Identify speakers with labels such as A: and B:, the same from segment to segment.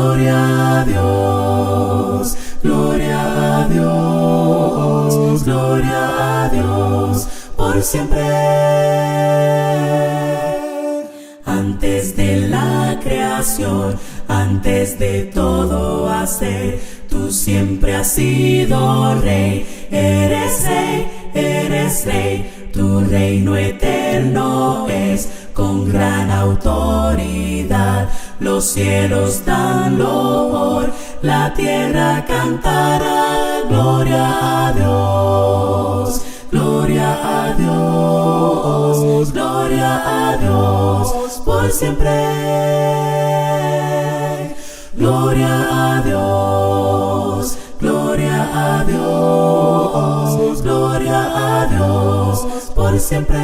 A: gloria a Dios, gloria a Dios, gloria a Dios, por siempre. Antes de la creación, antes de todo hacer, tú siempre has sido rey, eres rey, eres rey. Tu reino eterno es con gran autoridad. Los cielos dan loor, la tierra cantará. Gloria a Dios, gloria a Dios, gloria a Dios, por siempre. Gloria a Dios, gloria a Dios, gloria a Dios, por siempre.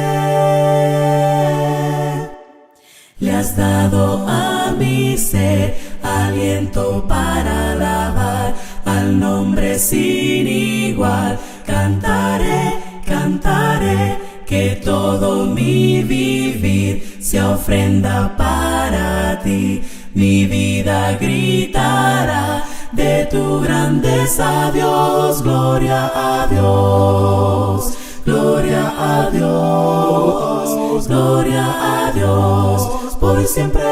A: Le has dado a mi ser aliento para alabar al nombre sin igual. Cantaré, cantaré, que todo mi vivir sea ofrenda para ti. Mi vida gritará de tu grandeza, Dios. Gloria a Dios, gloria a Dios, gloria a Dios, por siempre.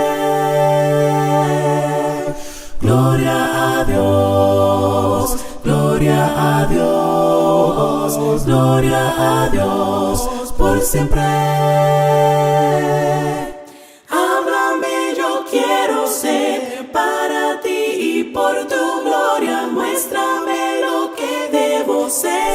A: Gloria a Dios, gloria a Dios, gloria a Dios, por siempre. Háblame, yo quiero ser para ti y por tu gloria muéstrame lo que debo ser.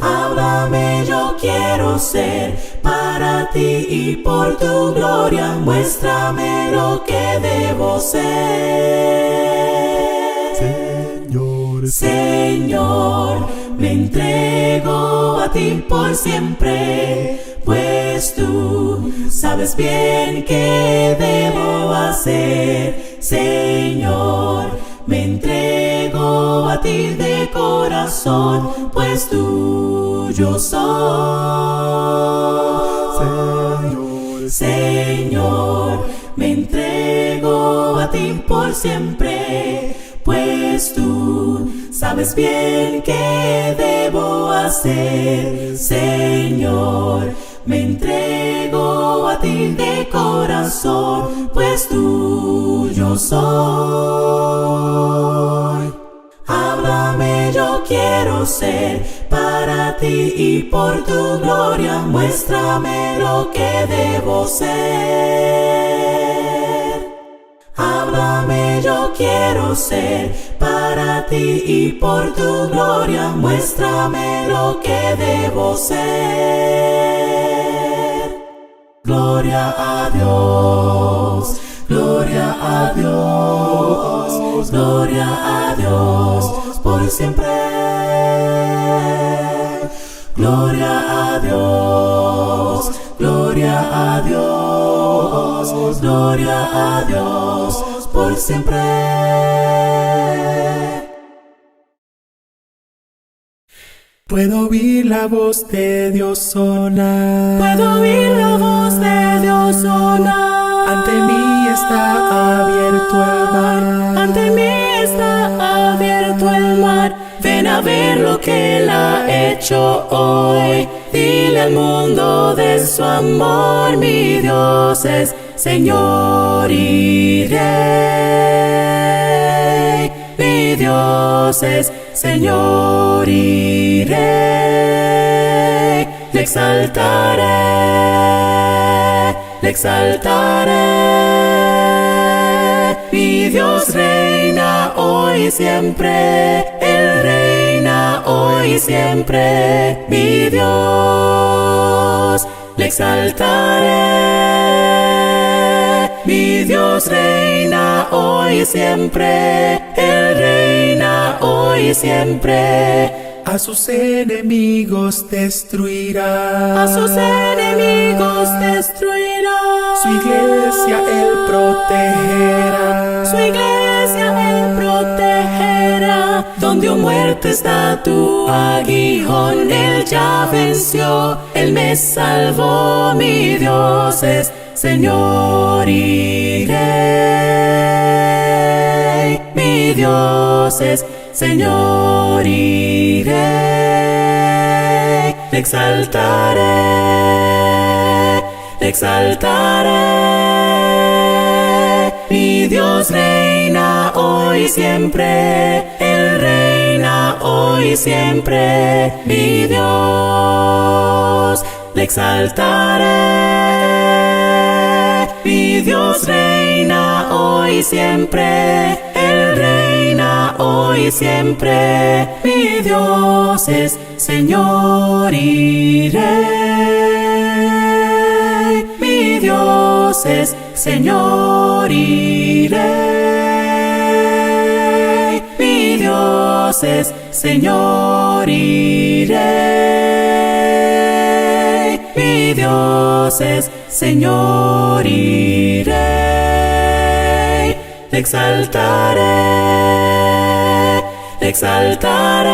A: Háblame, yo quiero ser para ti y por tu gloria muéstrame lo que debo ser.
B: Señor,
A: Señor, me entrego a ti por siempre, pues tú sabes bien qué debo hacer. Señor, me entrego a ti de corazón, pues tuyo soy. Señor, me entrego a ti por siempre, pues tú sabes bien qué debo hacer. Señor, me entrego a ti de corazón, pues tuyo soy. Háblame, yo quiero ser para ti y por tu gloria muéstrame lo que debo ser. Háblame, yo quiero ser para ti y por tu gloria muéstrame lo que debo ser. Gloria a Dios, gloria a Dios, gloria a Dios, por siempre. Gloria a Dios, gloria a Dios, gloria a Dios, por siempre.
B: puedo oír la voz de Dios sonar.
A: Puedo oír la voz de Dios sonar.
B: Ante mí está abierto el mar.
A: Ante mí está abierto el mar. Ven a ver lo que Él ha hecho hoy. Dile al mundo de su amor. Mi Dios es Señor y Rey. Mi Dios es Señor y Rey. Le exaltaré, le exaltaré. Mi Dios reina hoy y siempre. Él reina hoy y siempre. Mi Dios, le exaltaré. Mi Dios reina hoy y siempre. Él reina hoy y siempre.
B: A sus enemigos destruirá.
A: A sus enemigos destruirá.
B: Su iglesia Él protegerá.
A: Su iglesia Él protegerá. Donde muerte está tu aguijón, Él ya venció. Él me salvó. Mi Dios es Señor y Rey. Dios es Señor y Rey. Le exaltaré, le exaltaré. Mi Dios reina hoy y siempre, Él reina hoy y siempre. Mi Dios, le exaltaré. Mi Dios reina hoy y siempre, Él reina hoy y siempre. Mi Dios es Señor y Rey. Mi Dios es Señor y Rey. Mi Dios es Señor y Rey. Mi Dios es Señor y Rey. Le exaltaré, le exaltaré.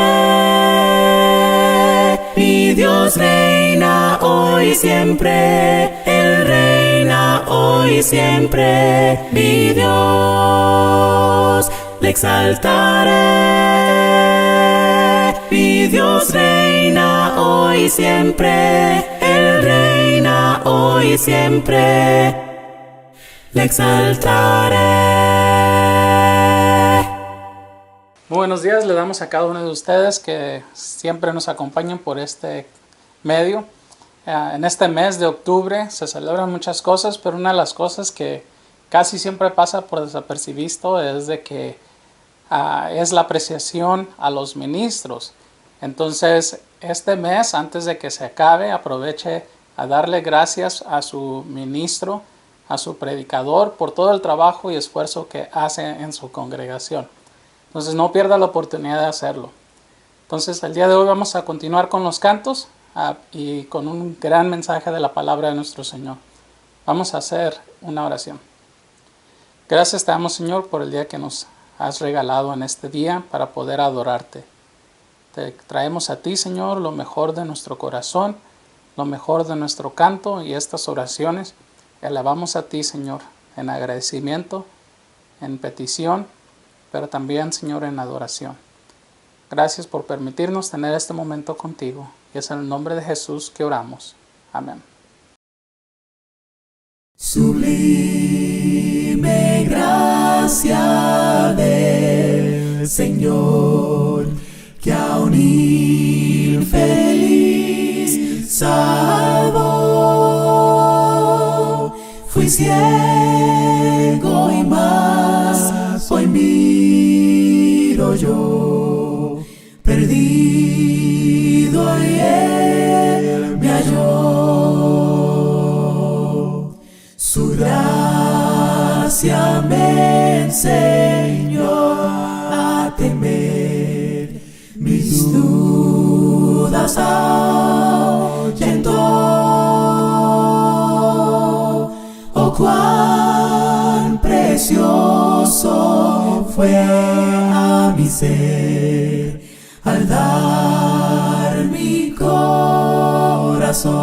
A: Mi Dios reina hoy y siempre, Él reina hoy y siempre. Mi Dios, le exaltaré. Mi Dios reina hoy y siempre, Él reina hoy y siempre. Le exaltaré.
C: Muy buenos días, le damos a cada uno de ustedes que siempre nos acompañan por este medio. En este mes de octubre se celebran muchas cosas, pero una de las cosas que casi siempre pasa por desapercibido es de que es la apreciación a los ministros. Entonces, este mes, antes de que se acabe, aproveche a darle gracias a su ministro, a su predicador, por todo el trabajo y esfuerzo que hace en su congregación. Entonces no pierda la oportunidad de hacerlo. Entonces el día de hoy vamos a continuar con los cantos y con un gran mensaje de la palabra de nuestro Señor. Vamos a hacer una oración. Gracias te damos, Señor, por el día que nos has regalado en este día para poder adorarte. Te traemos a ti, Señor, lo mejor de nuestro corazón, lo mejor de nuestro canto y estas oraciones. Alabamos a ti, Señor, en agradecimiento, en petición, pero también, Señor, en adoración. Gracias por permitirnos tener este momento contigo. Y es en el nombre de Jesús que oramos. Amén.
A: Sublime gracia del Señor, que a un infeliz salvó. Fui ciego y más hoy miro yo, perdido y Él me halló. Su gracia me enseñó a temer, mis dudas ahuyentó. Oh, cuán precioso fue a mi ser al dar mi corazón.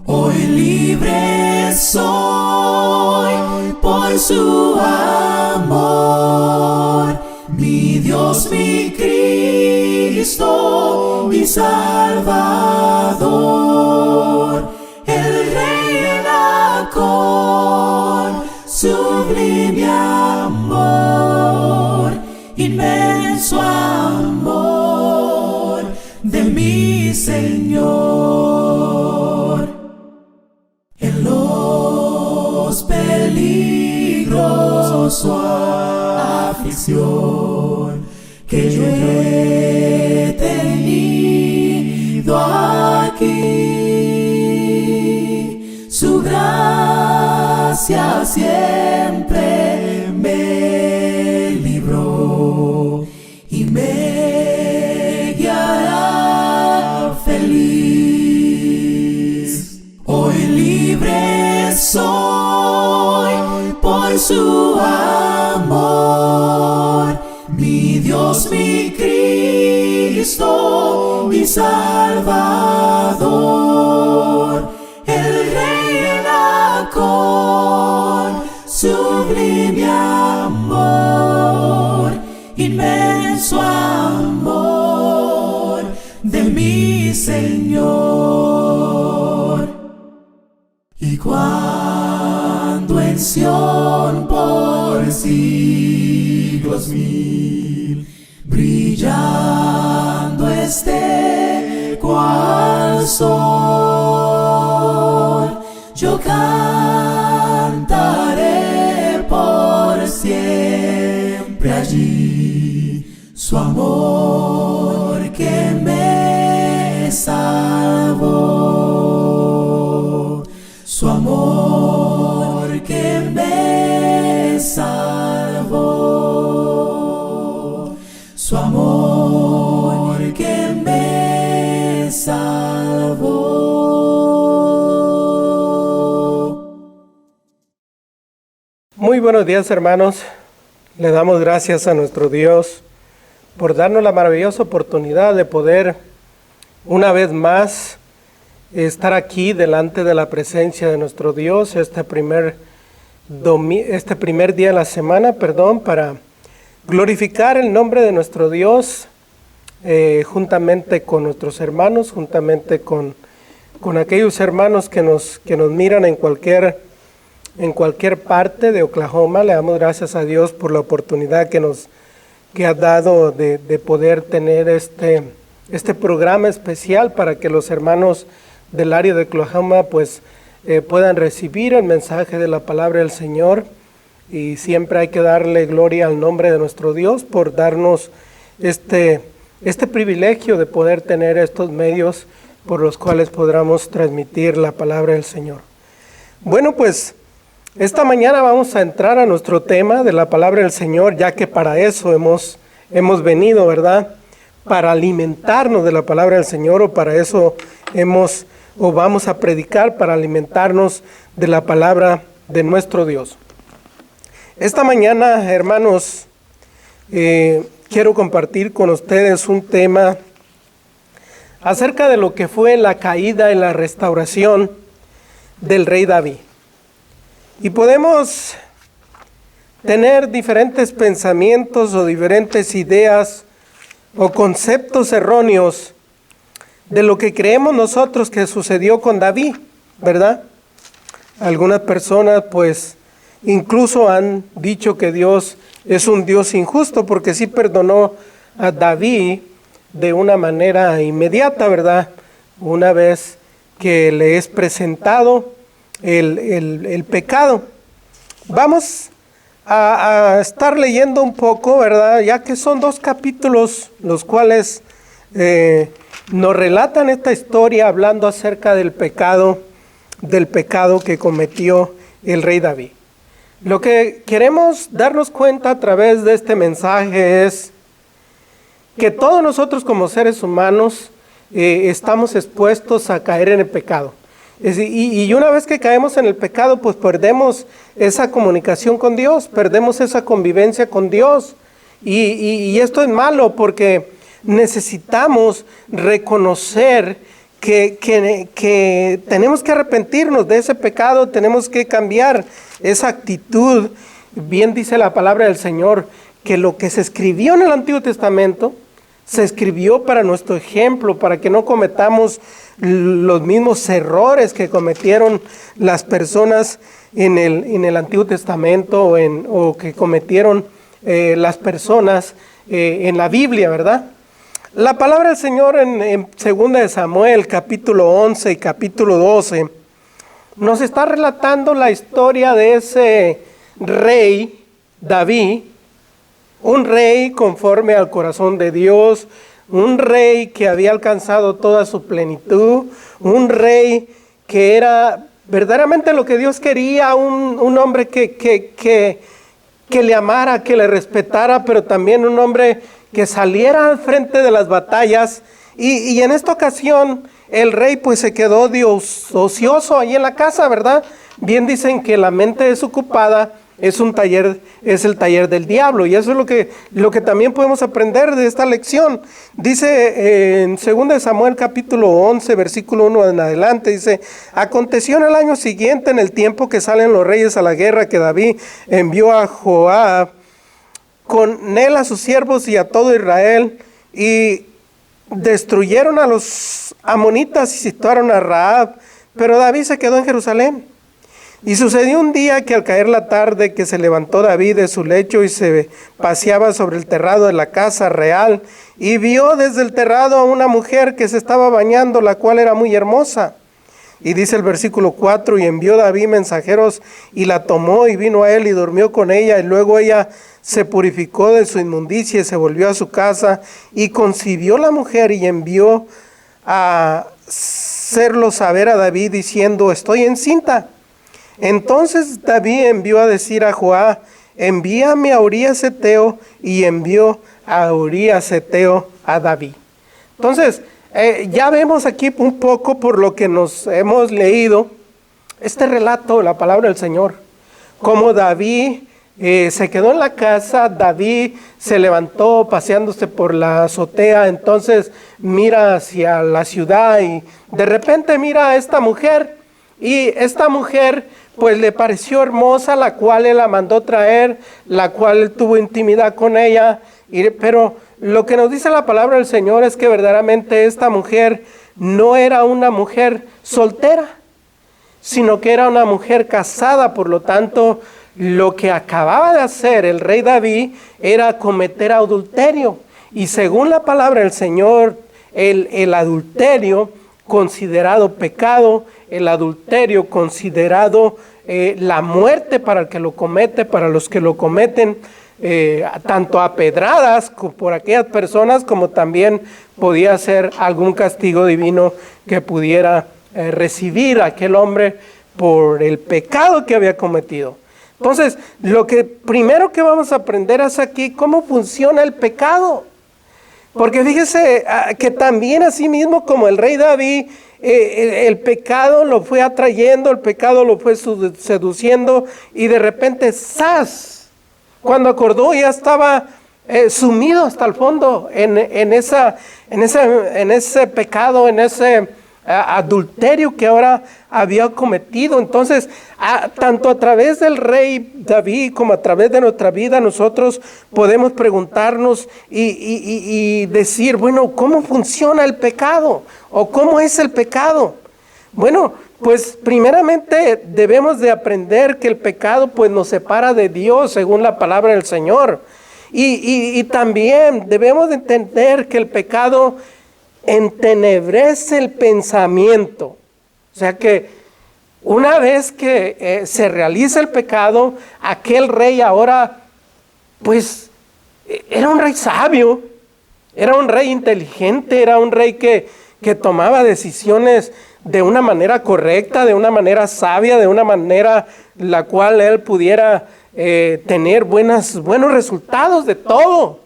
A: Hoy libre soy por su amor, mi Dios, mi Cristo, mi Salvador. Él reina con sublime amor, inmenso amor de mi Señor. En los peligros su aflicción que yo he tenido aquí, su gracia siempre me libró y me guiará feliz. Hoy libre soy por su amor, mi Dios, mi Cristo, mi Salvador. Él reina con sublime amor, inmenso amor de mi Señor. Y cuando en Sión por siglos mil brillando esté cual sol, yo cantaré por siempre allí su amor que me salvó, su amor que me salvó, su amor que me salvó.
D: Muy buenos días, hermanos. Le damos gracias a nuestro Dios por darnos la maravillosa oportunidad de poder una vez más estar aquí delante de la presencia de nuestro Dios este primer día de la semana, para glorificar el nombre de nuestro Dios juntamente con nuestros hermanos, juntamente con aquellos hermanos que nos miran en cualquier parte de Oklahoma. Le damos gracias a Dios por la oportunidad que ha dado de poder tener este programa especial para que los hermanos del área de Oklahoma puedan recibir el mensaje de la palabra del Señor. Y siempre hay que darle gloria al nombre de nuestro Dios por darnos este privilegio de poder tener estos medios por los cuales podamos transmitir la palabra del Señor. Bueno, pues esta mañana vamos a entrar a nuestro tema de la palabra del Señor, ya que para eso hemos venido, ¿verdad? Para alimentarnos de la palabra del Señor, o para eso vamos a predicar, para alimentarnos de la palabra de nuestro Dios. Esta mañana, hermanos, quiero compartir con ustedes un tema acerca de lo que fue la caída y la restauración del rey David. Y podemos tener diferentes pensamientos o diferentes ideas o conceptos erróneos de lo que creemos nosotros que sucedió con David, ¿verdad? Algunas personas incluso han dicho que Dios es un Dios injusto porque sí perdonó a David de una manera inmediata, ¿verdad? Una vez que le es presentado el pecado. Vamos a estar leyendo un poco, ¿verdad? Ya que son 2 capítulos los cuales nos relatan esta historia hablando acerca del pecado que cometió el rey David. Lo que queremos darnos cuenta a través de este mensaje es que todos nosotros como seres humanos estamos expuestos a caer en el pecado. Y una vez que caemos en el pecado, pues perdemos esa comunicación con Dios, perdemos esa convivencia con Dios. Y esto es malo porque necesitamos reconocer que tenemos que arrepentirnos de ese pecado, tenemos que cambiar esa actitud. Bien dice la palabra del Señor, que lo que se escribió en el Antiguo Testamento, se escribió para nuestro ejemplo, para que no cometamos los mismos errores que cometieron las personas en el Antiguo Testamento o que cometieron las personas en la Biblia, ¿verdad? La palabra del Señor en 2 de Samuel, capítulo 11 y capítulo 12, nos está relatando la historia de ese rey David, un rey conforme al corazón de Dios, un rey que había alcanzado toda su plenitud, un rey que era verdaderamente lo que Dios quería, un hombre que le amara, que le respetara, pero también un hombre que saliera al frente de las batallas. Y en esta ocasión el rey se quedó ocioso ahí en la casa, ¿verdad? Bien dicen que la mente desocupada es el taller del diablo. Y eso es lo que también podemos aprender de esta lección. Dice en 2 Samuel capítulo 11, versículo 1 en adelante, dice: aconteció en el año siguiente, en el tiempo que salen los reyes a la guerra, que David envió a Joab con él a sus siervos y a todo Israel, y destruyeron a los amonitas y situaron a Rahab, pero David se quedó en Jerusalén. Y sucedió un día que al caer la tarde, que se levantó David de su lecho y se paseaba sobre el terrado de la casa real, y vio desde el terrado a una mujer que se estaba bañando, la cual era muy hermosa. Y dice el versículo 4: y envió David mensajeros, y la tomó, y vino a él, y durmió con ella, y luego ella se purificó de su inmundicia, y se volvió a su casa, y concibió la mujer, y envió a hacerlo saber a David, diciendo: estoy encinta. Entonces David envió a decir a Joab: envíame a Urías Heteo, y envió a Urías Heteo a David. Entonces, ya vemos aquí un poco, por lo que nos hemos leído, este relato de la palabra del Señor. Como David se quedó en la casa, David se levantó paseándose por la azotea, entonces mira hacia la ciudad y de repente mira a esta mujer, y esta mujer pues le pareció hermosa, la cual él la mandó traer, la cual él tuvo intimidad con ella, pero lo que nos dice la palabra del Señor es que verdaderamente esta mujer no era una mujer soltera, sino que era una mujer casada. Por lo tanto, lo que acababa de hacer el rey David era cometer adulterio. Y según la palabra del Señor, el adulterio considerado pecado, el adulterio considerado la muerte para el que lo comete, para los que lo cometen, tanto a pedradas por aquellas personas, como también podía ser algún castigo divino que pudiera recibir aquel hombre por el pecado que había cometido. Entonces, lo que primero que vamos a aprender es aquí cómo funciona el pecado. Porque fíjese que también así mismo como el rey David, el pecado lo fue atrayendo, el pecado lo fue seduciendo, y de repente ¡zas! Cuando acordó ya estaba sumido hasta el fondo en ese pecado, en ese adulterio que ahora había cometido. Entonces, tanto a través del rey David como a través de nuestra vida, nosotros podemos preguntarnos y decir, bueno, ¿cómo funciona el pecado? ¿O cómo es el pecado? Bueno, pues primeramente debemos de aprender que el pecado pues nos separa de Dios según la palabra del Señor. Y también debemos de entender que el pecado entenebrece el pensamiento. O sea que una vez que se realiza el pecado, aquel rey ahora pues era un rey sabio, era un rey inteligente, era un rey que tomaba decisiones de una manera correcta, de una manera sabia, de una manera la cual él pudiera tener buenos resultados de todo.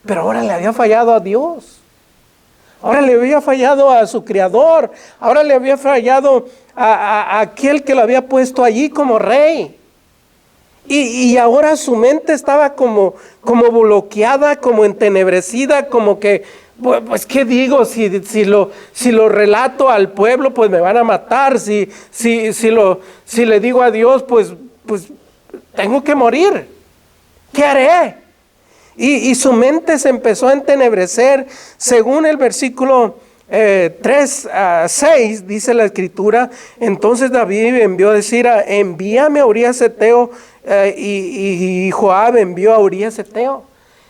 D: Pero ahora le había fallado a Dios. Ahora le había fallado a su creador. Ahora le había fallado a aquel que lo había puesto allí como rey. Y ahora su mente estaba como bloqueada, como entenebrecida, como que, pues ¿qué digo? Si lo relato al pueblo, pues me van a matar. Si le digo a Dios, pues tengo que morir. ¿Qué haré? Y su mente se empezó a entenebrecer. Según el versículo 3 a 6, dice la escritura: entonces David envió a decir, envíame a Urías Heteo, y Joab envió a Urías Heteo.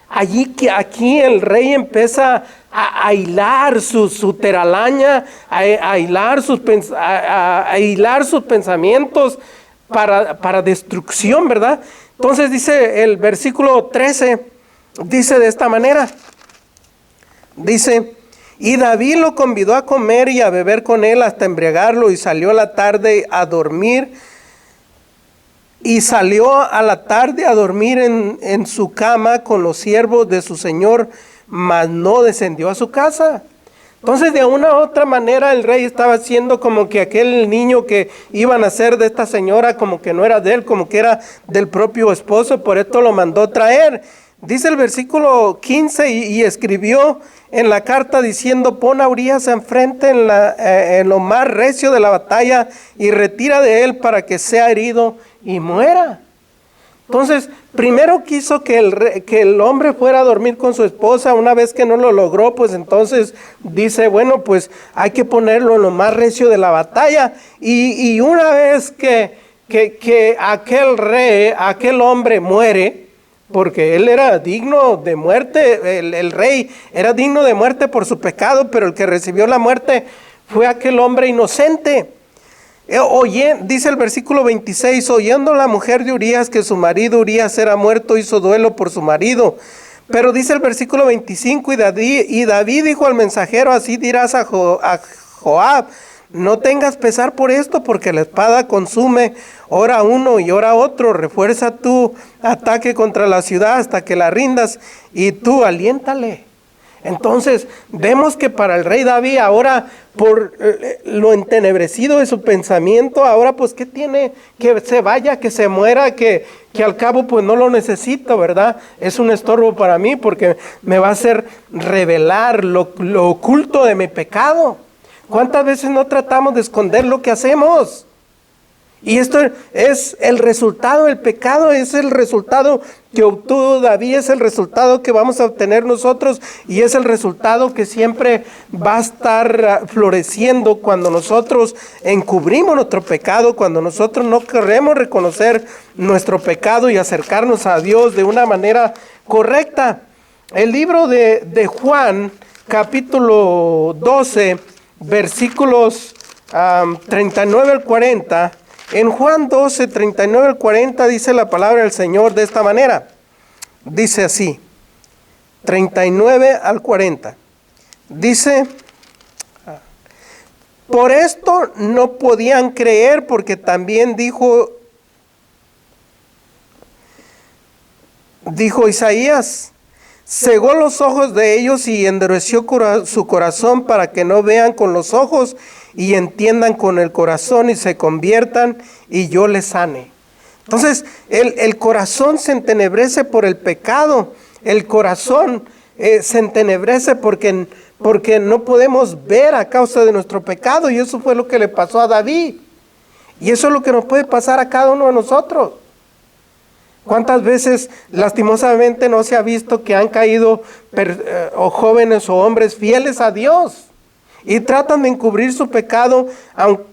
D: Aquí el rey empieza a hilar su teralaña, a hilar sus pensamientos para destrucción, ¿verdad? Entonces dice el versículo 13, dice de esta manera, dice: y David lo convidó a comer y a beber con él hasta embriagarlo, y salió a la tarde a dormir. Y salió a la tarde a dormir en su cama con los siervos de su señor, mas no descendió a su casa. Entonces, de una u otra manera, el rey estaba haciendo como que aquel niño que iba a nacer de esta señora, como que no era de él, como que era del propio esposo, por esto lo mandó traer. Dice el versículo 15, y escribió en la carta diciendo: pon a Urías enfrente en lo más recio de la batalla y retira de él para que sea herido y muera. Entonces, primero quiso que el hombre fuera a dormir con su esposa. Una vez que no lo logró, pues entonces dice, bueno, pues hay que ponerlo en lo más recio de la batalla. Y una vez que aquel hombre muere, porque él era digno de muerte, el rey era digno de muerte por su pecado, pero el que recibió la muerte fue aquel hombre inocente. Dice el versículo 26, oyendo la mujer de Urías que su marido Urías era muerto, hizo duelo por su marido. Pero dice el versículo 25, y David dijo al mensajero: así dirás a Joab, no tengas pesar por esto, porque la espada consume ora uno y ora otro. Refuerza tu ataque contra la ciudad hasta que la rindas, y tú aliéntale. Entonces vemos que para el rey David, ahora por lo entenebrecido de su pensamiento, ahora pues ¿qué tiene? Que se vaya, que se muera, que al cabo pues no lo necesito, ¿verdad? Es un estorbo para mí porque me va a hacer revelar lo oculto de mi pecado. ¿Cuántas veces no tratamos de esconder lo que hacemos? Y esto es el resultado del pecado, es el resultado que obtuvo David, es el resultado que vamos a obtener nosotros, y es el resultado que siempre va a estar floreciendo cuando nosotros encubrimos nuestro pecado, cuando nosotros no queremos reconocer nuestro pecado y acercarnos a Dios de una manera correcta. El libro de Juan, capítulo 12, versículos 39 al 40, en Juan 12, 39 al 40 dice la palabra del Señor de esta manera. Dice así, 39 al 40. Dice: por esto no podían creer, porque también dijo Isaías: cegó los ojos de ellos y endureció su corazón, para que no vean con los ojos y entiendan con el corazón y se conviertan y yo les sane. Entonces el corazón se entenebrece por el pecado. El corazón se entenebrece porque no podemos ver a causa de nuestro pecado, y eso fue lo que le pasó a David, y eso es lo que nos puede pasar a cada uno de nosotros. ¿Cuántas veces lastimosamente no se ha visto que han caído o jóvenes o hombres fieles a Dios y tratan de encubrir su pecado, aunque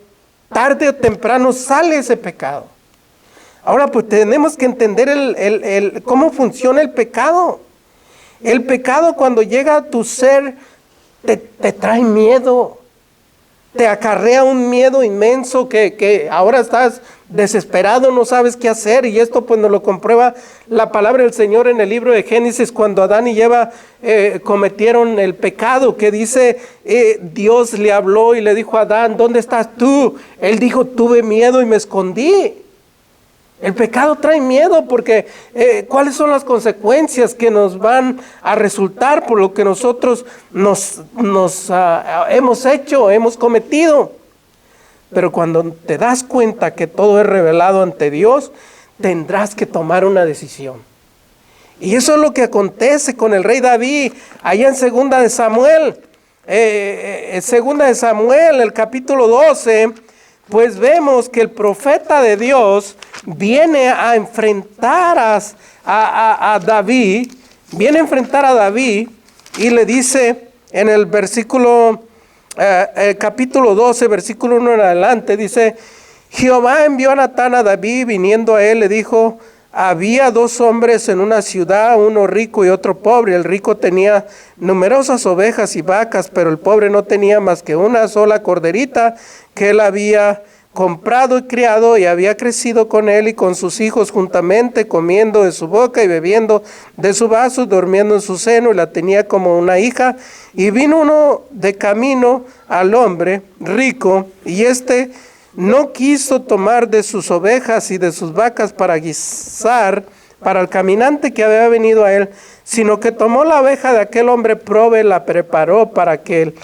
D: tarde o temprano sale ese pecado? Ahora pues tenemos que entender cómo funciona el pecado. El pecado, cuando llega a tu ser, te trae miedo. Te acarrea un miedo inmenso que ahora estás desesperado, no sabes qué hacer. Y esto pues nos lo comprueba la palabra del Señor en el libro de Génesis, cuando Adán y Eva cometieron el pecado, que dice, Dios le habló y le dijo a Adán: ¿dónde estás tú? Él dijo: tuve miedo y me escondí. El pecado trae miedo porque ¿cuáles son las consecuencias que nos van a resultar por lo que nosotros hemos hecho, hemos cometido? Pero cuando te das cuenta que todo es revelado ante Dios, tendrás que tomar una decisión. Y eso es lo que acontece con el rey David allá en Segunda de Samuel. Segunda de Samuel, el capítulo 12, pues vemos que el profeta de Dios viene a enfrentar a David, y le dice en el versículo, capítulo 12, versículo 1 en adelante, dice: Jehová envió a Natán a David, viniendo a él le dijo: había dos hombres en una ciudad, uno rico y otro pobre. El rico tenía numerosas ovejas y vacas, pero el pobre no tenía más que una sola corderita que él había comprado y criado, y había crecido con él y con sus hijos juntamente, comiendo de su boca y bebiendo de su vaso, durmiendo en su seno, y la tenía como una hija. Y vino uno de camino al hombre rico, y éste no quiso tomar de sus ovejas y de sus vacas para guisar para el caminante que había venido a él, sino que tomó la oveja de aquel hombre pobre, la preparó para que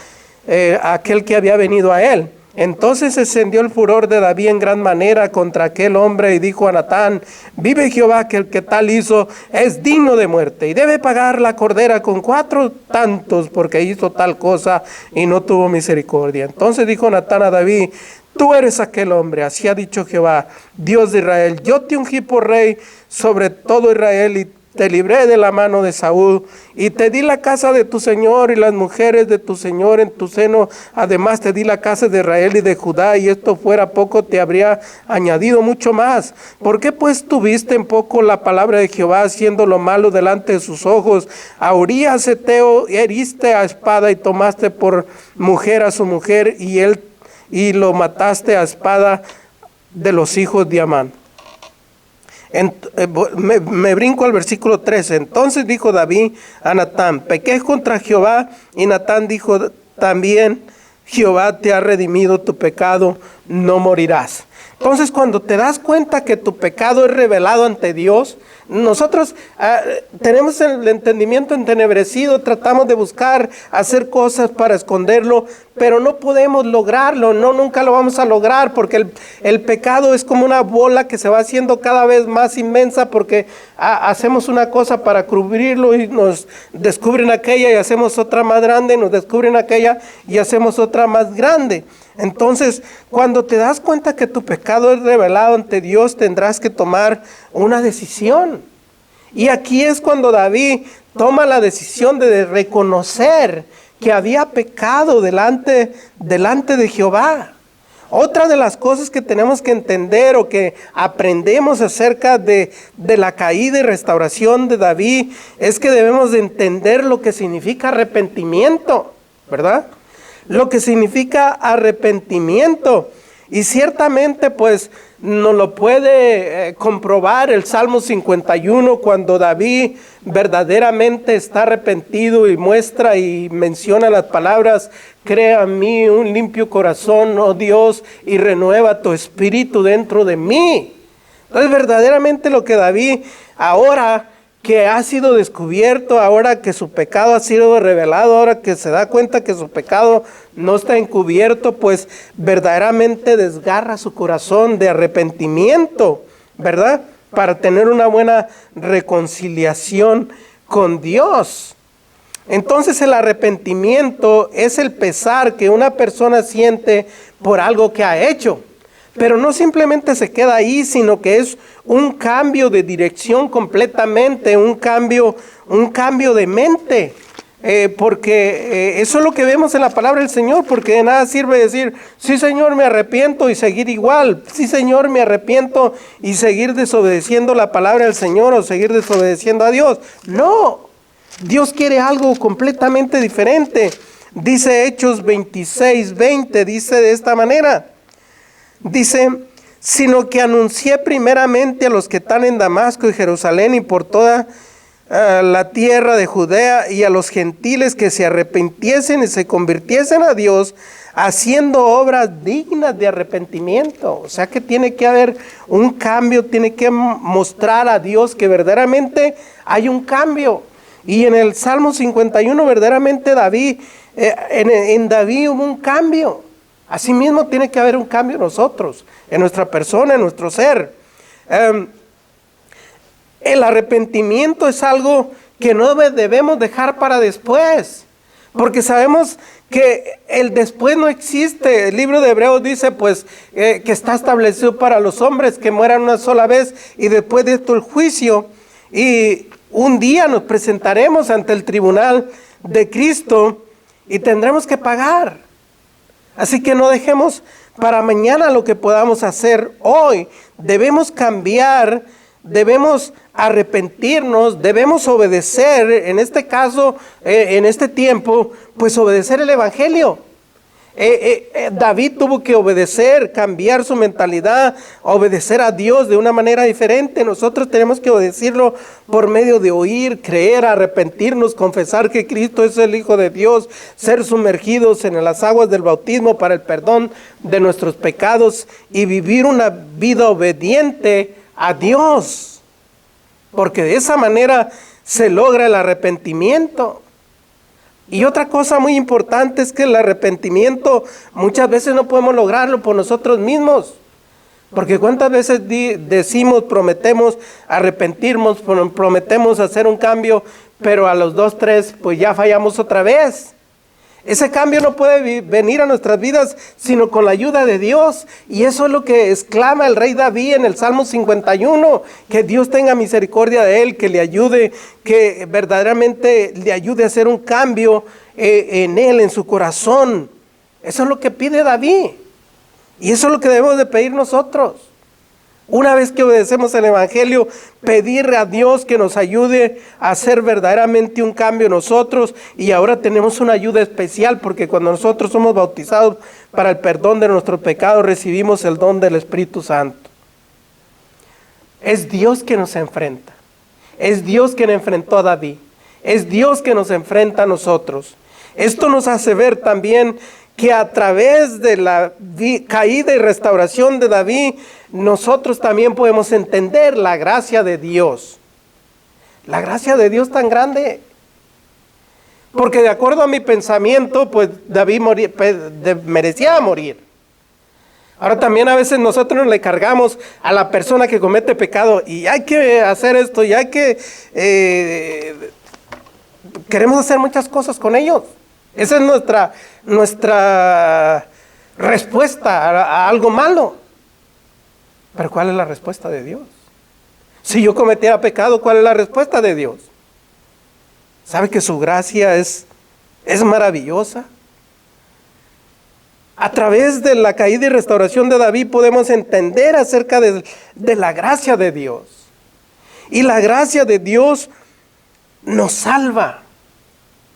D: aquel que había venido a él. Entonces se encendió el furor de David en gran manera contra aquel hombre y dijo a Natán: vive Jehová, que el que tal hizo es digno de muerte y debe pagar la cordera con 4 tantos porque hizo tal cosa y no tuvo misericordia. Entonces dijo Natán a David: tú eres aquel hombre, así ha dicho Jehová, Dios de Israel: yo te ungí por rey sobre todo Israel y te libré de la mano de Saúl y te di la casa de tu señor y las mujeres de tu señor en tu seno. Además te di la casa de Israel y de Judá, y esto fuera poco te habría añadido mucho más. ¿Por qué pues tuviste en poco la palabra de Jehová, haciendo lo malo delante de sus ojos? A Urías Heteo heriste a espada y tomaste por mujer a su mujer y lo mataste a espada de los hijos de Amán. Me brinco al versículo 13. Entonces dijo David a Natán: pequé contra Jehová. Y Natán dijo también: Jehová te ha redimido tu pecado, no morirás. Entonces, cuando te das cuenta que tu pecado es revelado ante Dios, nosotros tenemos el entendimiento entenebrecido, tratamos de buscar hacer cosas para esconderlo, pero no podemos lograrlo, nunca lo vamos a lograr, porque el pecado es como una bola que se va haciendo cada vez más inmensa, porque hacemos una cosa para cubrirlo y nos descubren aquella, y hacemos otra más grande, nos descubren aquella y hacemos otra más grande. Entonces, cuando te das cuenta que tu pecado es revelado ante Dios, tendrás que tomar una decisión. Y aquí es cuando David toma la decisión de reconocer que había pecado delante de Jehová. Otra de las cosas que tenemos que entender o que aprendemos acerca de la caída y restauración de David es que debemos de entender lo que significa arrepentimiento, ¿verdad? Lo que significa arrepentimiento. Y ciertamente pues nos lo puede comprobar el Salmo 51, cuando David verdaderamente está arrepentido y muestra y menciona las palabras: crea en mí un limpio corazón, oh Dios, y renueva tu espíritu dentro de mí. Entonces verdaderamente lo que David, ahora que ha sido descubierto, ahora que su pecado ha sido revelado, ahora que se da cuenta que su pecado no está encubierto, pues verdaderamente desgarra su corazón de arrepentimiento, ¿verdad? Para tener una buena reconciliación con Dios. Entonces el arrepentimiento es el pesar que una persona siente por algo que ha hecho. Pero no simplemente se queda ahí, sino que es un cambio de dirección completamente, un cambio de mente. Porque eso es lo que vemos en la palabra del Señor, porque de nada sirve decir: sí Señor, me arrepiento, y seguir igual. Sí Señor, me arrepiento, y seguir desobedeciendo la palabra del Señor o seguir desobedeciendo a Dios. No, Dios quiere algo completamente diferente. Dice Hechos 26:20, dice de esta manera. Dice: sino que anuncié primeramente a los que están en Damasco y Jerusalén y por toda la tierra de Judea, y a los gentiles que se arrepintiesen y se convirtiesen a Dios, haciendo obras dignas de arrepentimiento. O sea que tiene que haber un cambio, tiene que mostrar a Dios que verdaderamente hay un cambio. Y en el Salmo 51 verdaderamente David, en David hubo un cambio. Asimismo tiene que haber un cambio en nosotros, en nuestra persona, en nuestro ser. El arrepentimiento es algo que no debemos dejar para después, porque sabemos que el después no existe. El libro de Hebreos dice pues que está establecido para los hombres que mueran una sola vez y después de esto el juicio. Y un día nos presentaremos ante el tribunal de Cristo y tendremos que pagar. Así que no dejemos para mañana lo que podamos hacer hoy. Debemos cambiar, debemos arrepentirnos, debemos obedecer, en este caso, en este tiempo, pues obedecer el Evangelio. David tuvo que obedecer, cambiar su mentalidad, obedecer a Dios de una manera diferente. Nosotros tenemos que obedecerlo por medio de oír, creer, arrepentirnos, confesar que Cristo es el Hijo de Dios, ser sumergidos en las aguas del bautismo para el perdón de nuestros pecados y vivir una vida obediente a Dios, porque de esa manera se logra el arrepentimiento. Y otra cosa muy importante es que el arrepentimiento muchas veces no podemos lograrlo por nosotros mismos. Porque cuántas veces decimos, prometemos arrepentirnos, prometemos hacer un cambio, pero a los 2, 3, pues ya fallamos otra vez. Ese cambio no puede venir a nuestras vidas sino con la ayuda de Dios. Y eso es lo que exclama el rey David en el Salmo 51. Que Dios tenga misericordia de él, que le ayude, que verdaderamente le ayude a hacer un cambio en él, en su corazón. Eso es lo que pide David. Y eso es lo que debemos de pedir nosotros. Una vez que obedecemos el Evangelio, pedir a Dios que nos ayude a hacer verdaderamente un cambio en nosotros. Y ahora tenemos una ayuda especial porque cuando nosotros somos bautizados para el perdón de nuestros pecados, recibimos el don del Espíritu Santo. Es Dios que nos enfrenta. Es Dios quien enfrentó a David. Es Dios que nos enfrenta a nosotros. Esto nos hace ver también que a través de la caída y restauración de David, nosotros también podemos entender la gracia de Dios. La gracia de Dios tan grande. Porque de acuerdo a mi pensamiento, pues David merecía morir. Ahora también a veces nosotros le cargamos a la persona que comete pecado y hay que hacer esto y hay que... queremos hacer muchas cosas con ellos. Esa es nuestra respuesta a algo malo. Pero ¿cuál es la respuesta de Dios? Si yo cometiera pecado, ¿cuál es la respuesta de Dios? ¿Sabe que su gracia es maravillosa? A través de la caída y restauración de David podemos entender acerca de la gracia de Dios. Y la gracia de Dios nos salva.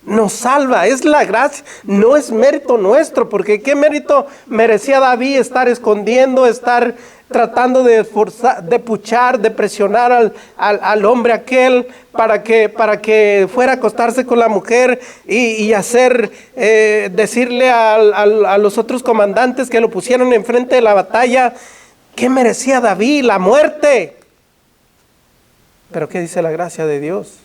D: Nos salva, es la gracia, no es mérito nuestro, porque ¿qué mérito merecía David estar escondiendo, estar tratando de forzar, de puchar, de presionar al hombre aquel para que fuera a acostarse con la mujer y hacer, decirle a los otros comandantes que lo pusieron enfrente de la batalla? ¿Qué merecía David? La muerte. Pero ¿qué dice la gracia de Dios?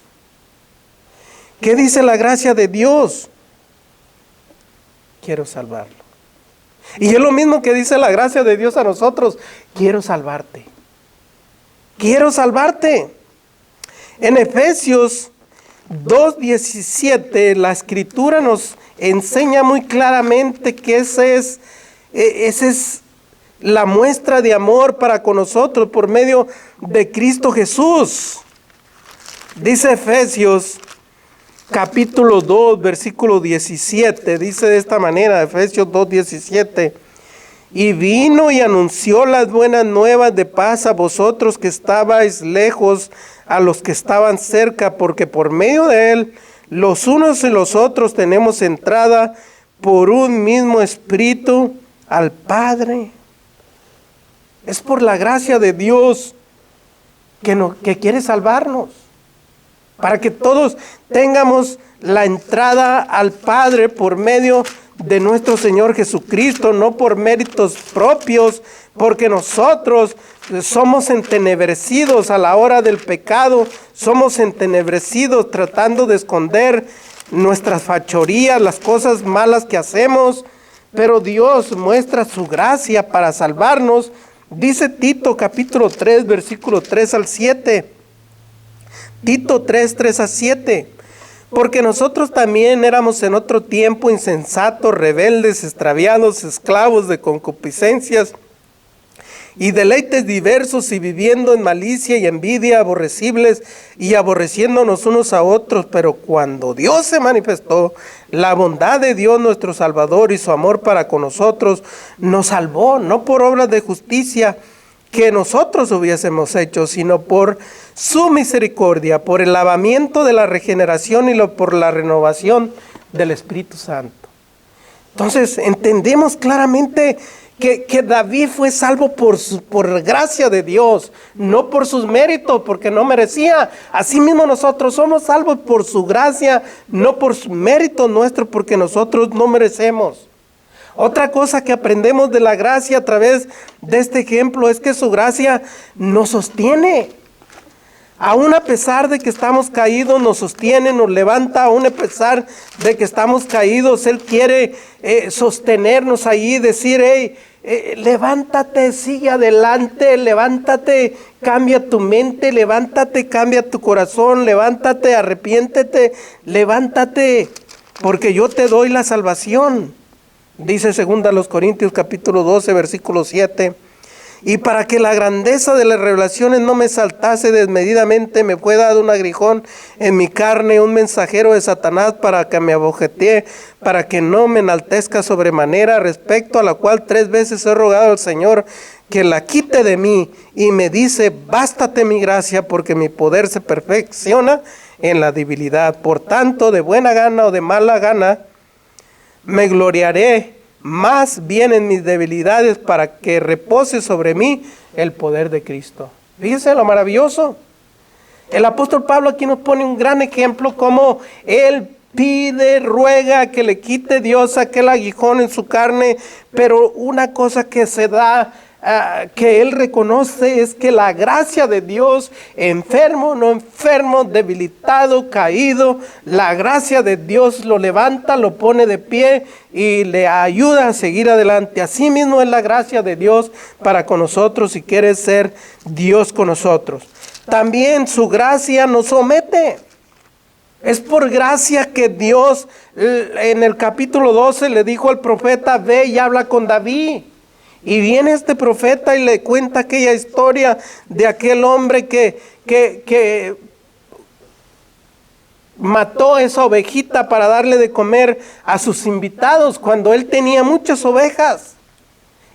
D: ¿Qué dice la gracia de Dios? Quiero salvarlo. Y es lo mismo que dice la gracia de Dios a nosotros. Quiero salvarte. Quiero salvarte. En Efesios 2:17, la Escritura nos enseña muy claramente que esa es la muestra de amor para con nosotros por medio de Cristo Jesús. Dice Efesios capítulo 2, versículo 17, dice de esta manera, Efesios 2:17, y vino y anunció las buenas nuevas de paz a vosotros que estabais lejos, a los que estaban cerca, porque por medio de él, los unos y los otros tenemos entrada por un mismo Espíritu al Padre. Es por la gracia de Dios que quiere salvarnos. Para que todos tengamos la entrada al Padre por medio de nuestro Señor Jesucristo, no por méritos propios, porque nosotros somos entenebrecidos a la hora del pecado, somos entenebrecidos tratando de esconder nuestras fechorías, las cosas malas que hacemos, pero Dios muestra su gracia para salvarnos. Dice Tito capítulo 3, versículo 3 al 7. Tito 3, 3 a 7. Porque nosotros también éramos en otro tiempo insensatos, rebeldes, extraviados, esclavos de concupiscencias y deleites diversos, y viviendo en malicia y envidia, aborrecibles y aborreciéndonos unos a otros. Pero cuando Dios se manifestó, la bondad de Dios nuestro Salvador y su amor para con nosotros, nos salvó, no por obras de justicia que nosotros hubiésemos hecho, sino por su misericordia, por el lavamiento de la regeneración y por la renovación del Espíritu Santo. Entonces entendemos claramente que David fue salvo por gracia de Dios, no por sus méritos, porque no merecía. Asimismo nosotros somos salvos por su gracia, no por su mérito nuestro, porque nosotros no merecemos. Otra cosa que aprendemos de la gracia a través de este ejemplo es que su gracia nos sostiene. Aún a pesar de que estamos caídos, nos sostiene, nos levanta. Aún a pesar de que estamos caídos, Él quiere sostenernos ahí, decir, hey, levántate, sigue adelante, levántate, cambia tu mente, levántate, cambia tu corazón, levántate, arrepiéntete, levántate, porque yo te doy la salvación. Dice 2 Corintios capítulo 12, versículo 7. Y para que la grandeza de las revelaciones no me saltase desmedidamente, me fue dado un aguijón en mi carne, un mensajero de Satanás para que me abojetee, para que no me enaltezca sobremanera, respecto a la cual 3 veces he rogado al Señor que la quite de mí. Y me dice, bástate mi gracia, porque mi poder se perfecciona en la debilidad. Por tanto, de buena gana o de mala gana, me gloriaré más bien en mis debilidades, para que repose sobre mí el poder de Cristo. Fíjense lo maravilloso. El apóstol Pablo aquí nos pone un gran ejemplo, como él pide, ruega que le quite Dios aquel aguijón en su carne, pero una cosa que se da, que él reconoce, es que la gracia de Dios, enfermo, no enfermo, debilitado, caído, la gracia de Dios lo levanta, lo pone de pie y le ayuda a seguir adelante. Así mismo es la gracia de Dios para con nosotros, si quiere ser Dios con nosotros. También su gracia nos somete. Es por gracia que Dios en el capítulo 12 le dijo al profeta, ve y habla con David. Y viene este profeta y le cuenta aquella historia de aquel hombre que mató esa ovejita para darle de comer a sus invitados cuando él tenía muchas ovejas.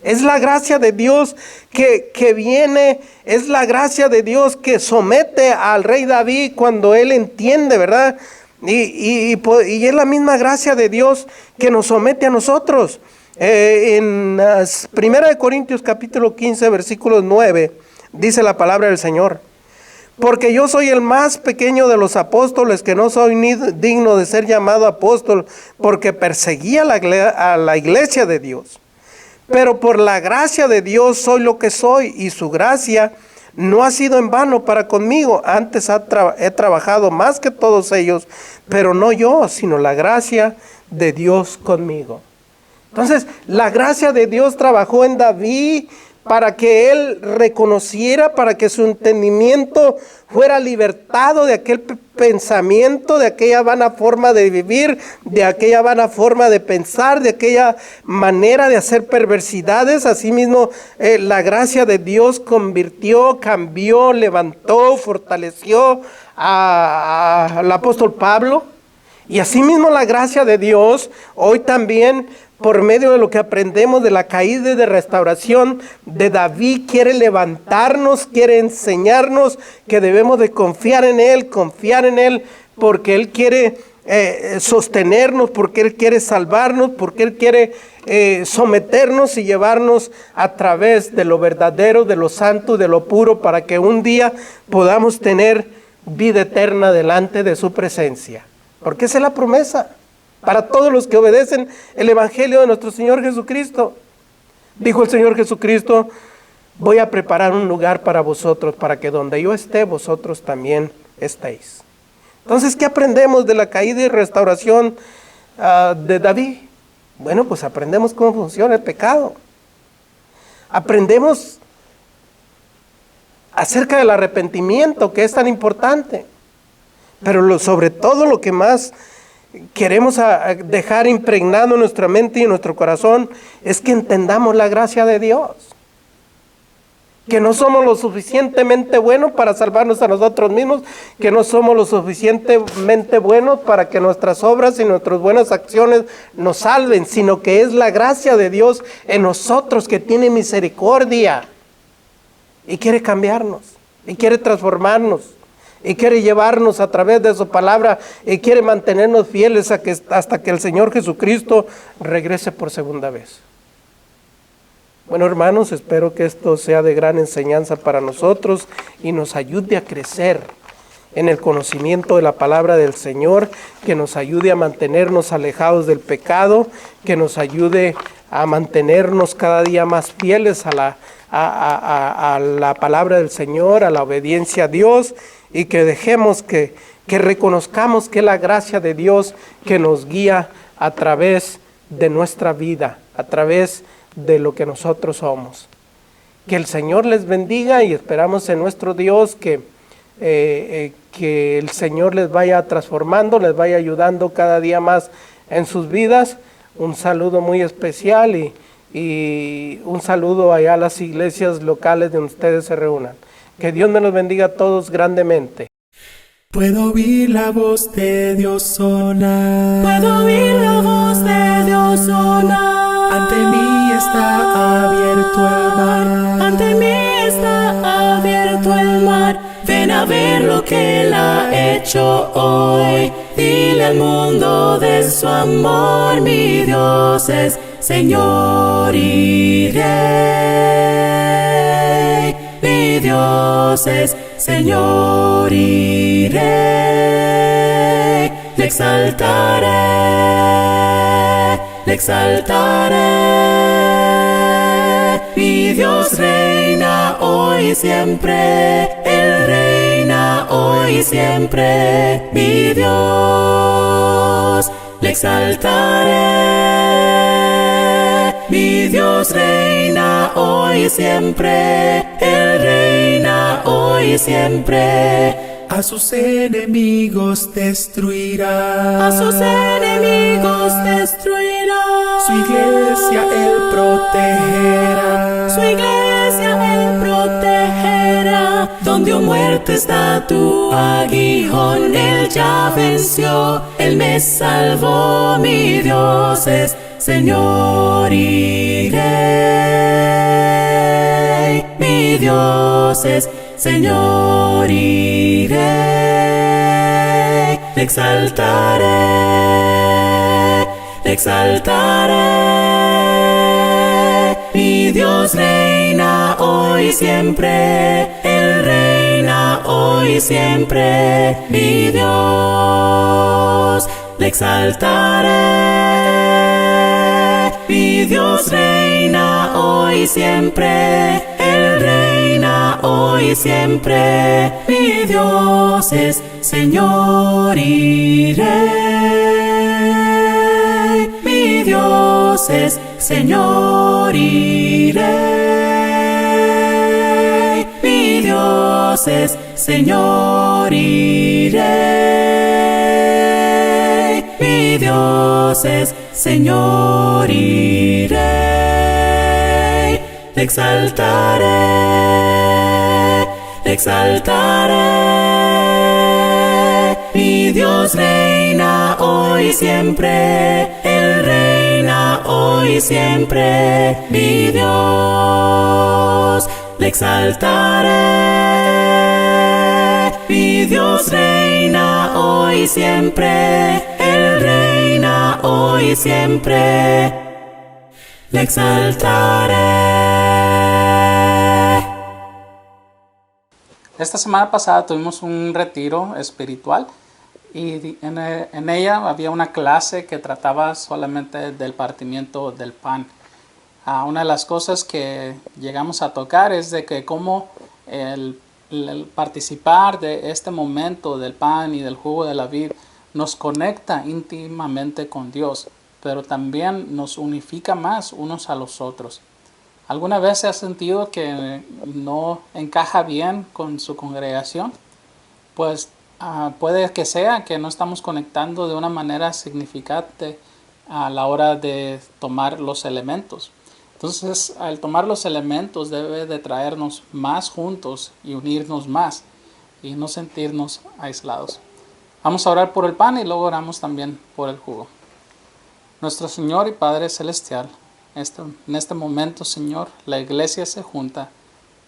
D: Es la gracia de Dios que viene, es la gracia de Dios que somete al rey David cuando él entiende, ¿verdad? Y es la misma gracia de Dios que nos somete a nosotros. En 1 Corintios capítulo 15 versículo 9 dice la palabra del Señor: porque yo soy el más pequeño de los apóstoles, que no soy ni digno de ser llamado apóstol, porque perseguía a la iglesia de Dios. Pero por la gracia de Dios soy lo que soy, y su gracia no ha sido en vano para conmigo. Antes he trabajado más que todos ellos, pero no yo, sino la gracia de Dios conmigo. Entonces, la gracia de Dios trabajó en David para que él reconociera, para que su entendimiento fuera libertado de aquel pensamiento, de aquella vana forma de vivir, de aquella vana forma de pensar, de aquella manera de hacer perversidades. Asimismo, la gracia de Dios convirtió, cambió, levantó, fortaleció al apóstol Pablo. Y asimismo la gracia de Dios hoy también, por medio de lo que aprendemos de la caída y de restauración de David, quiere levantarnos, quiere enseñarnos que debemos de confiar en Él, porque Él quiere sostenernos, porque Él quiere salvarnos, porque Él quiere someternos y llevarnos a través de lo verdadero, de lo santo, de lo puro, para que un día podamos tener vida eterna delante de su presencia. Porque esa es la promesa para todos los que obedecen el evangelio de nuestro Señor Jesucristo. Dijo el Señor Jesucristo: voy a preparar un lugar para vosotros, para que donde yo esté, vosotros también estéis. Entonces, ¿qué aprendemos de la caída y restauración de David? Bueno, pues aprendemos cómo funciona el pecado. Aprendemos acerca del arrepentimiento, que es tan importante. Pero sobre todo lo que más queremos dejar impregnado en nuestra mente y en nuestro corazón es que entendamos la gracia de Dios. Que no somos lo suficientemente buenos para salvarnos a nosotros mismos, que no somos lo suficientemente buenos para que nuestras obras y nuestras buenas acciones nos salven, sino que es la gracia de Dios en nosotros, que tiene misericordia y quiere cambiarnos y quiere transformarnos. Y quiere llevarnos a través de su palabra y quiere mantenernos fieles hasta que el Señor Jesucristo regrese por segunda vez. Bueno, hermanos, espero que esto sea de gran enseñanza para nosotros y nos ayude a crecer en el conocimiento de la palabra del Señor, que nos ayude a mantenernos alejados del pecado, que nos ayude a mantenernos cada día más fieles a la palabra del Señor, a la obediencia a Dios, y que dejemos que reconozcamos que es la gracia de Dios que nos guía a través de nuestra vida, a través de lo que nosotros somos. Que el Señor les bendiga y esperamos en nuestro Dios que el Señor les vaya transformando, les vaya ayudando cada día más en sus vidas. Un saludo muy especial y un saludo allá a las iglesias locales donde ustedes se reúnan. Que Dios me los bendiga a todos grandemente.
B: Puedo oír la voz de Dios sonar.
A: Puedo oír la voz de Dios sonar.
B: Ante mí está abierto el mar.
A: Ante mí está abierto el mar. Ven a ver lo que Él ha hecho hoy. Dile al mundo de su amor. Mi Dios es Señor y Rey. Mi Dios es Señor y Rey. Le exaltaré, le exaltaré. Mi Dios reina hoy y siempre. Él reina hoy y siempre. Mi Dios, le exaltaré. Mi Dios reina hoy y siempre. Él reina hoy y siempre.
B: A sus enemigos destruirá.
A: A sus enemigos destruirá.
B: Su iglesia Él protegerá.
A: Su iglesia Él protegerá. Donde muerte está tu aguijón, Él ya venció. Él me salvó. Mi Dios es Señor y Rey. Mi Dios es Señor y Rey. Le exaltaré, le exaltaré. Mi Dios reina hoy y siempre. Él reina hoy y siempre. Mi Dios, le exaltaré. Mi Dios reina hoy y siempre. Él reina hoy y siempre. Mi Dios es Señor y Rey. Mi Dios es Señor y Rey. Mi Dios es Señor y Rey. Mi Dios es Señor y Rey. Le exaltaré, le exaltaré. Mi Dios reina hoy y siempre. Él reina hoy y siempre. Mi Dios, le exaltaré. Mi Dios reina hoy y siempre. Él reina hoy y siempre. Le exaltaré.
C: Esta semana pasada tuvimos un retiro espiritual y en ella había una clase que trataba solamente del partimiento del pan. Una de las cosas que llegamos a tocar es de que cómo el participar de este momento del pan y del jugo de la vid nos conecta íntimamente con Dios, pero también nos unifica más unos a los otros. ¿Alguna vez se ha sentido que no encaja bien con su congregación? Pues puede que sea que no estamos conectando de una manera significante a la hora de tomar los elementos. Entonces, al tomar los elementos debe de traernos más juntos y unirnos más y no sentirnos aislados. Vamos a orar por el pan y luego oramos también por el jugo. Nuestro Señor y Padre Celestial, en este momento, Señor, la iglesia se junta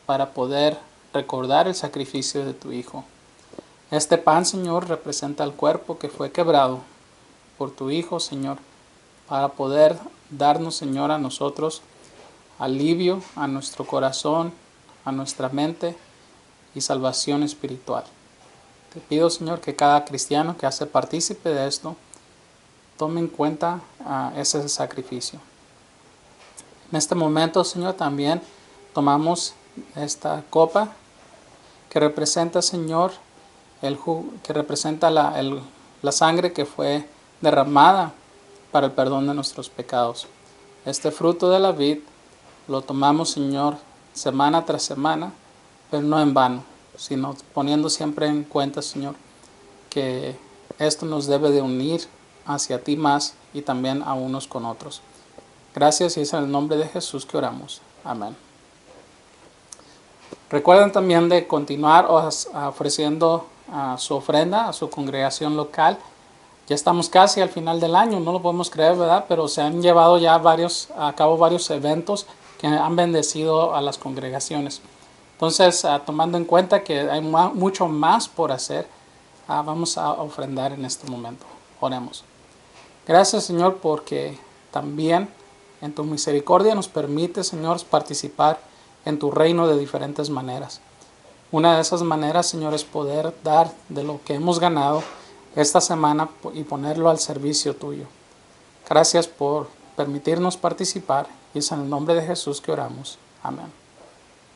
C: para poder recordar el sacrificio de tu Hijo. Este pan, Señor, representa el cuerpo que fue quebrado por tu Hijo, Señor, para poder darnos, Señor, a nosotros alivio a nuestro corazón, a nuestra mente y salvación espiritual. Te pido, Señor, que cada cristiano que hace partícipe de esto tome en cuenta ese sacrificio. En este momento, Señor, también tomamos esta copa que representa, Señor, que representa la sangre que fue derramada para el perdón de nuestros pecados. Este fruto de la vid lo tomamos, Señor, semana tras semana, pero no en vano, sino poniendo siempre en cuenta, Señor, que esto nos debe de unir hacia ti más y también a unos con otros. Gracias, y es en el nombre de Jesús que oramos. Amén. Recuerden también de continuar ofreciendo su ofrenda a su congregación local. Ya estamos casi al final del año, no lo podemos creer, ¿verdad? Pero se han llevado ya a cabo varios eventos que han bendecido a las congregaciones. Entonces, tomando en cuenta que hay mucho más por hacer, vamos a ofrendar en este momento. Oremos. Gracias, Señor, porque también en tu misericordia nos permite, Señor, participar en tu reino de diferentes maneras. Una de esas maneras, Señor, es poder dar de lo que hemos ganado esta semana y ponerlo al servicio tuyo. Gracias por permitirnos participar, y es en el nombre de Jesús que oramos. Amén.